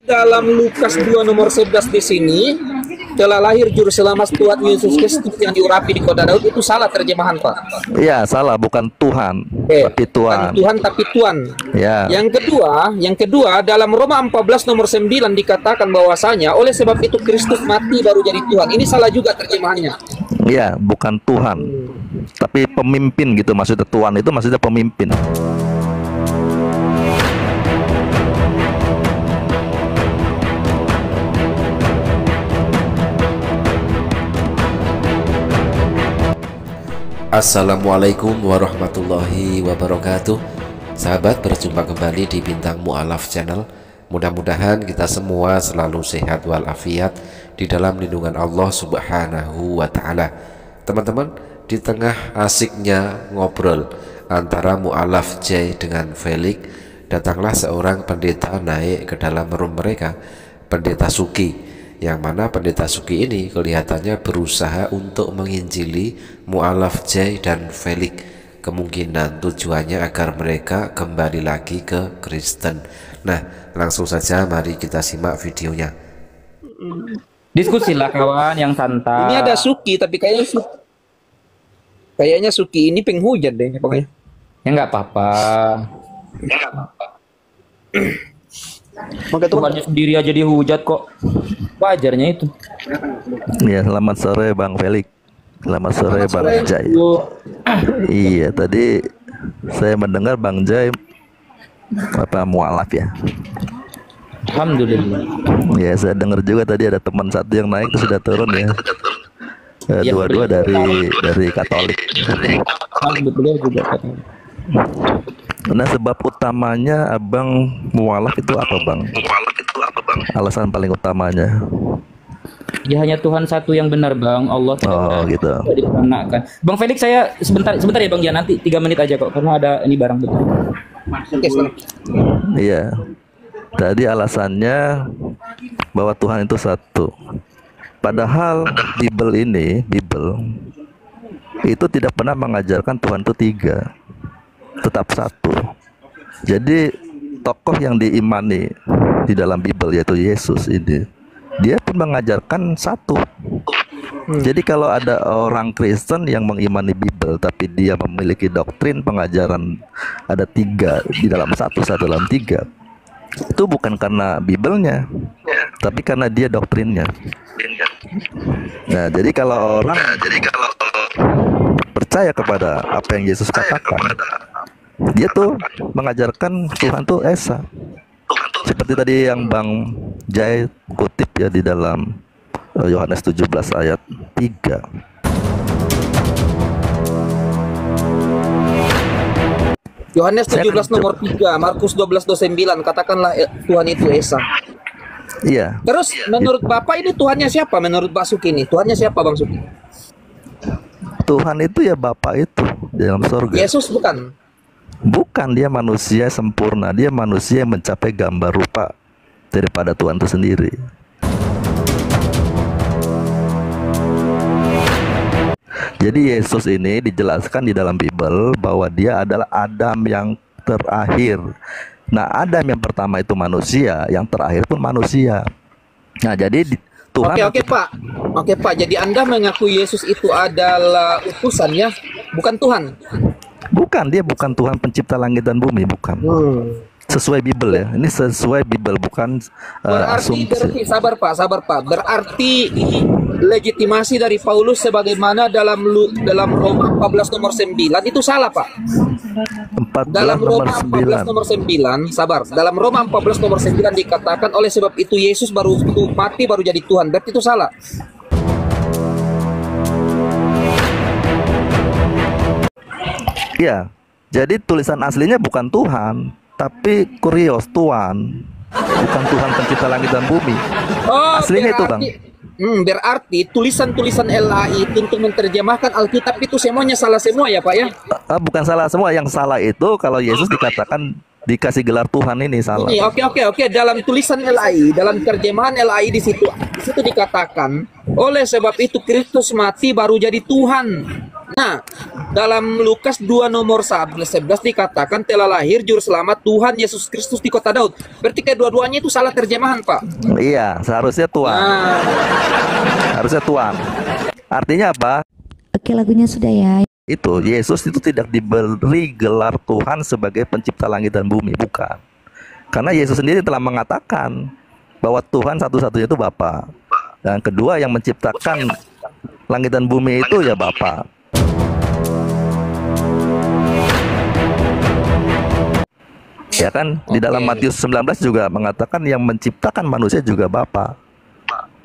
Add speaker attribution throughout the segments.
Speaker 1: Dalam Lukas 2 nomor 11 di sini, telah lahir juru selamat Tuhan Yesus Kristus yang diurapi di kota Daud, itu salah terjemahan, Pak.
Speaker 2: Iya, salah, bukan Tuhan, tapi Tuhan.
Speaker 1: Bukan Tuhan tapi Tuhan.
Speaker 2: Ya.
Speaker 1: Yang kedua dalam Roma 14 nomor 9 dikatakan bahwasanya oleh sebab itu Kristus mati baru jadi Tuhan. Ini salah juga terjemahannya.
Speaker 2: Iya, bukan Tuhan. Tapi pemimpin gitu maksudnya. Tuhan itu maksudnya pemimpin.
Speaker 3: Assalamualaikum warahmatullahi wabarakatuh. Sahabat, berjumpa kembali di Bintang Mu'alaf Channel. Mudah-mudahan kita semua selalu sehat walafiat di dalam lindungan Allah Subhanahu wa ta'ala. Teman-teman, di tengah asiknya ngobrol antara Mu'alaf J dengan Felix, datanglah seorang pendeta naik ke dalam room mereka, Pendeta Suki, yang mana Pendeta Suki ini kelihatannya berusaha untuk menginjili Mu'alaf J dan Felix. Kemungkinan tujuannya agar mereka kembali lagi ke Kristen. Nah, langsung saja mari kita simak videonya.
Speaker 4: Diskusilah kawan yang santai.
Speaker 1: Ini ada Suki tapi kayaknya Suki ini penghujat deh pokoknya.
Speaker 4: Ya nggak apa-apa.
Speaker 1: Maka
Speaker 4: Tuhannya sendiri aja dihujat kok. Wajarnya itu.
Speaker 2: Ya, selamat sore Bang Felix. Selamat sore Bang Jai. Iya, tadi saya mendengar Bang Jai mualaf ya.
Speaker 4: Alhamdulillah.
Speaker 2: Ya, saya dengar juga tadi ada teman satu yang naik itu sudah turun ya. Dua-dua dari Katolik.
Speaker 4: Alhamdulillah juga.
Speaker 2: Nah, sebab utamanya Abang mualaf itu apa, Bang? Alasan paling utamanya?
Speaker 4: Ya hanya Tuhan satu yang benar, Bang. Allah
Speaker 2: gitu.
Speaker 4: Diperanakan. Bang Felix, saya sebentar ya Bang, ya nanti 3 menit aja kok karena ada ini barang betul.
Speaker 2: Iya. Tadi alasannya bahwa Tuhan itu satu. Padahal Bible itu tidak pernah mengajarkan Tuhan itu 3, tetap satu. Jadi tokoh yang diimani di dalam Bible yaitu Yesus ini, dia pun mengajarkan satu. Jadi kalau ada orang Kristen yang mengimani Bible tapi dia memiliki doktrin pengajaran ada 3 di dalam satu dalam 3, itu bukan karena Bible-nya, tapi karena dia doktrinnya. Nah, jadi kalau orang percaya kepada apa yang Yesus katakan, dia tuh mengajarkan Tuhan tuh Esa. Seperti tadi yang Bang Jai kutip ya di dalam Yohanes 17 ayat 3.
Speaker 1: Yohanes 17 nomor 3, Markus 12:29 katakanlah Tuhan itu Esa.
Speaker 2: Iya.
Speaker 1: Terus menurut Bapak ini Tuhannya siapa? Menurut Pak Suki ini Tuhannya siapa, Bang Suki?
Speaker 2: Tuhan itu ya Bapa itu di dalam surga.
Speaker 1: Yesus bukan?
Speaker 2: Bukan, dia manusia sempurna. Dia manusia yang mencapai gambar rupa daripada Tuhan itu sendiri. Jadi Yesus ini dijelaskan di dalam Bible bahwa dia adalah Adam yang terakhir. Nah, Adam yang pertama itu manusia, yang terakhir pun manusia. Nah, jadi Tuhan.
Speaker 1: Oke Pak. Jadi Anda mengakui Yesus itu adalah utusan ya, bukan Tuhan.
Speaker 2: Bukan, dia bukan Tuhan pencipta langit dan bumi, bukan. Sesuai Bible ya. Ini sesuai Bible, bukan asumsi.
Speaker 1: Sabar Pak. Berarti legitimasi dari Paulus sebagaimana dalam Roma 14 nomor 9 itu salah, Pak. Dalam Roma 14 nomor 9, sabar. Dalam Roma 14 nomor 9 dikatakan oleh sebab itu Yesus baru mati baru jadi Tuhan. Berarti itu salah.
Speaker 2: Ya, jadi tulisan aslinya bukan Tuhan, tapi kurios Tuhan, bukan Tuhan pencipta langit dan bumi. Aslinya itu, Bang.
Speaker 1: Berarti tulisan-tulisan LAI untuk menerjemahkan Alkitab itu semuanya salah semua ya, Pak ya?
Speaker 2: Bukan salah semua, yang salah itu kalau Yesus dikatakan dikasih gelar Tuhan ini salah.
Speaker 1: Oke. Dalam tulisan LAI, dalam terjemahan LAI di situ dikatakan oleh sebab itu Kristus mati baru jadi Tuhan. Nah, dalam Lukas 2 nomor 11 dikatakan telah lahir juru selamat Tuhan Yesus Kristus di kota Daud. Berarti kedua-duanya itu salah terjemahan, Pak.
Speaker 2: Iya, seharusnya Tuhan.
Speaker 1: Nah,
Speaker 2: Harusnya Tuhan. Artinya apa?
Speaker 5: Oke, lagunya sudah ya.
Speaker 2: Itu Yesus itu tidak diberi gelar Tuhan sebagai pencipta langit dan bumi, bukan. Karena Yesus sendiri telah mengatakan bahwa Tuhan satu-satunya itu Bapa. Dan kedua yang menciptakan langit dan bumi itu ya Bapa. Ya kan, di dalam Matius 19 juga mengatakan yang menciptakan manusia juga Bapa.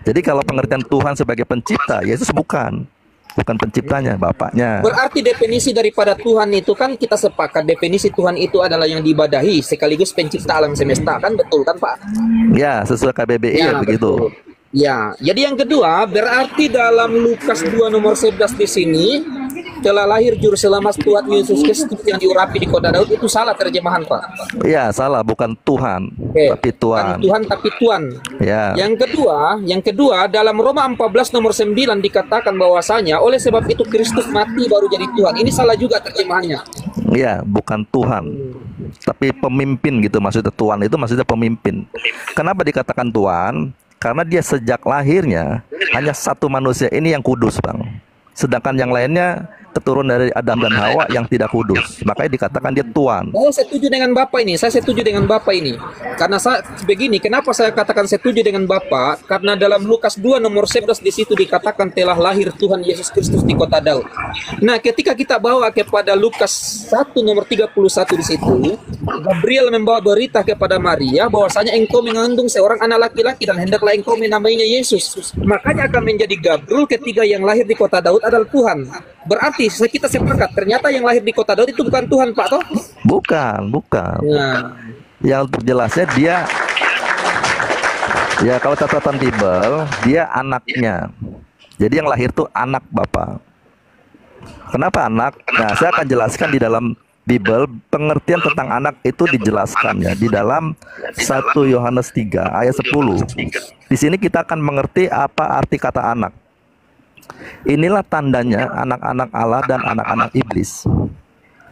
Speaker 2: Jadi kalau pengertian Tuhan sebagai pencipta, Yesus bukan penciptanya, Bapaknya.
Speaker 1: berarti definisi daripada Tuhan itu kan kita sepakat definisi Tuhan itu adalah yang diibadahi sekaligus pencipta alam semesta, kan betul kan, Pak?
Speaker 2: Ya, sesuai KBBI ya, begitu.
Speaker 1: betul. Ya, jadi yang kedua berarti dalam Lukas 2 nomor 11 di sini telah lahir juru selamat Tuhan Yesus Kristus yang diurapi di kota Daud, itu salah terjemahan, Pak.
Speaker 2: Iya, salah, bukan Tuhan,
Speaker 1: Oke,
Speaker 2: tapi
Speaker 1: bukan
Speaker 2: Tuhan.
Speaker 1: Tuhan tapi Tuhan.
Speaker 2: Ya.
Speaker 1: Yang kedua dalam Roma 14 nomor 9 dikatakan bahwasanya oleh sebab itu Kristus mati baru jadi Tuhan. Ini salah juga terjemahannya.
Speaker 2: Iya, bukan Tuhan, tapi pemimpin gitu maksudnya. Tuhan itu maksudnya pemimpin. Kenapa dikatakan Tuhan? Karena dia sejak lahirnya hanya satu manusia ini yang kudus, Bang. Sedangkan yang lainnya keturunan dari Adam dan Hawa yang tidak kudus. Makanya dikatakan dia Tuhan.
Speaker 1: Oh, saya setuju dengan Bapak ini. Saya setuju dengan Bapak ini. Karena saya begini, kenapa saya katakan setuju dengan Bapak? Karena dalam Lukas 2 nomor 11 di situ dikatakan telah lahir Tuhan Yesus Kristus di kota Daud. Nah, ketika kita bawa kepada Lukas 1 nomor 31 di situ, Gabriel membawa berita kepada Maria bahwasanya engkau mengandung seorang anak laki-laki dan hendaklah engkau menamainya Yesus. Makanya akan menjadi Gabriel ketiga yang lahir di kota Daud adalah Tuhan. Berarti kita sepakat ternyata yang lahir di kota Daud itu bukan Tuhan, Pak, toh?
Speaker 2: Bukan.
Speaker 1: Nah,
Speaker 2: Yang untuk jelasnya dia, ya kalau catatan Bible, dia anaknya. Jadi yang lahir tuh anak Bapak. Kenapa anak? Nah, saya akan jelaskan di dalam Bible pengertian tentang anak itu dijelaskan ya di dalam 1 Yohanes 3 ayat 10. Di sini kita akan mengerti apa arti kata anak. Inilah tandanya anak-anak Allah dan anak-anak iblis.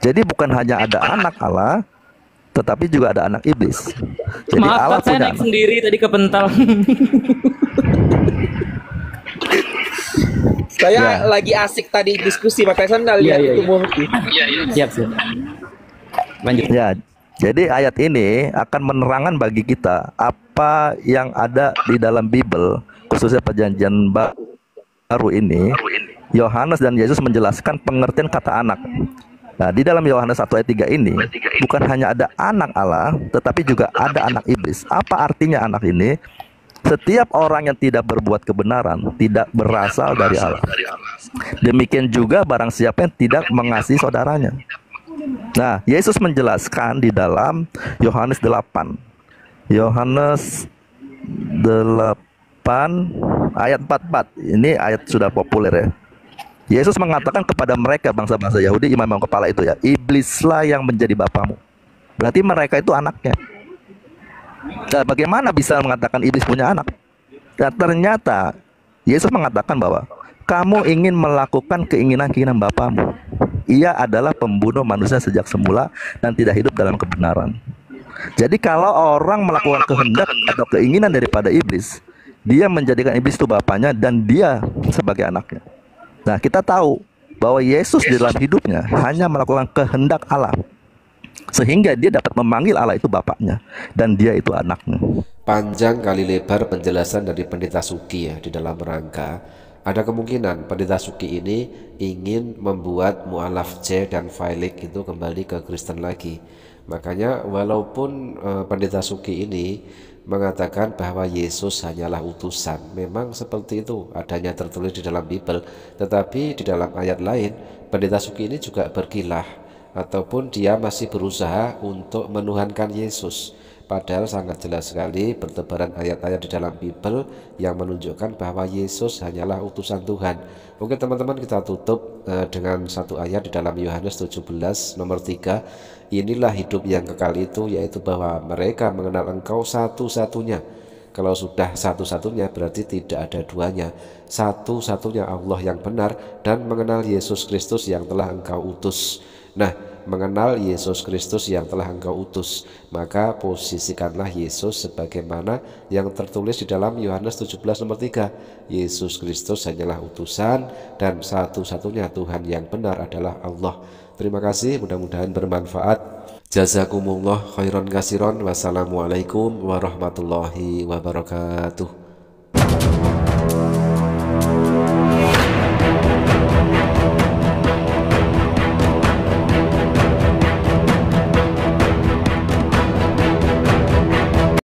Speaker 2: Jadi bukan hanya ada anak Allah, tetapi juga ada anak iblis. Jadi
Speaker 4: Maaf
Speaker 2: Allah
Speaker 4: Pak, saya
Speaker 2: punya
Speaker 4: naik
Speaker 2: anak.
Speaker 4: sendiri tadi ke pental.
Speaker 1: saya
Speaker 2: Ya.
Speaker 1: lagi asik tadi diskusi makanya saya nggak lihat
Speaker 4: Iya,
Speaker 1: itu
Speaker 4: iya.
Speaker 1: Mulki.
Speaker 4: Siap. Lanjut.
Speaker 2: Ya, jadi ayat ini akan menerangkan bagi kita apa yang ada di dalam Bible, khususnya perjanjian baru ini. Yohanes dan Yesus menjelaskan pengertian kata anak. Nah, di dalam Yohanes 1 ayat 3 ini bukan hanya ada anak Allah, tetapi juga ada anak iblis. Apa artinya anak ini? Setiap orang yang tidak berbuat kebenaran tidak berasal dari Allah. Demikian juga barang siapa yang tidak mengasihi saudaranya. Nah, Yesus menjelaskan di dalam Yohanes 8. Yohanes 8 ayat 44. Ini ayat sudah populer ya. Yesus mengatakan kepada mereka bangsa-bangsa Yahudi, imam-imam kepala itu ya, iblislah yang menjadi bapamu. Berarti mereka itu anaknya. Nah, bagaimana bisa mengatakan iblis punya anak? Dan ternyata Yesus mengatakan bahwa kamu ingin melakukan keinginan-keinginan bapamu. Ia adalah pembunuh manusia sejak semula dan tidak hidup dalam kebenaran. Jadi kalau orang melakukan kehendak atau keinginan daripada iblis, dia menjadikan iblis itu bapaknya dan dia sebagai anaknya. Nah, kita tahu bahwa Yesus di dalam hidupnya hanya melakukan kehendak Allah, sehingga dia dapat memanggil Allah itu bapaknya dan dia itu anaknya.
Speaker 3: Panjang kali lebar penjelasan dari Pendeta Suki ya di dalam rangka ada kemungkinan Pendeta Suki ini ingin membuat mu'alaf C dan Failik itu kembali ke Kristen lagi. Makanya walaupun Pendeta Suki ini mengatakan bahwa Yesus hanyalah utusan, memang seperti itu adanya tertulis di dalam Bible, tetapi di dalam ayat lain Pendeta Suki ini juga berkilah ataupun dia masih berusaha untuk menuhankan Yesus. Padahal sangat jelas sekali bertebaran ayat-ayat di dalam Bible yang menunjukkan bahwa Yesus hanyalah utusan Tuhan. Mungkin teman-teman kita tutup dengan satu ayat di dalam Yohanes 17 nomor 3. Inilah hidup yang kekal itu, yaitu bahwa mereka mengenal Engkau satu-satunya Kalau sudah satu-satunya berarti tidak ada duanya. Satu-satunya Allah yang benar dan mengenal Yesus Kristus yang telah engkau utus. Nah, mengenal Yesus Kristus yang telah engkau utus, maka posisikanlah Yesus sebagaimana yang tertulis di dalam Yohanes 17 nomor 3. Yesus Kristus hanyalah utusan dan satu-satunya Tuhan yang benar adalah Allah. Terima kasih, mudah-mudahan bermanfaat. Jazakumullah khairan kasiron. Wassalamualaikum warahmatullahi wabarakatuh.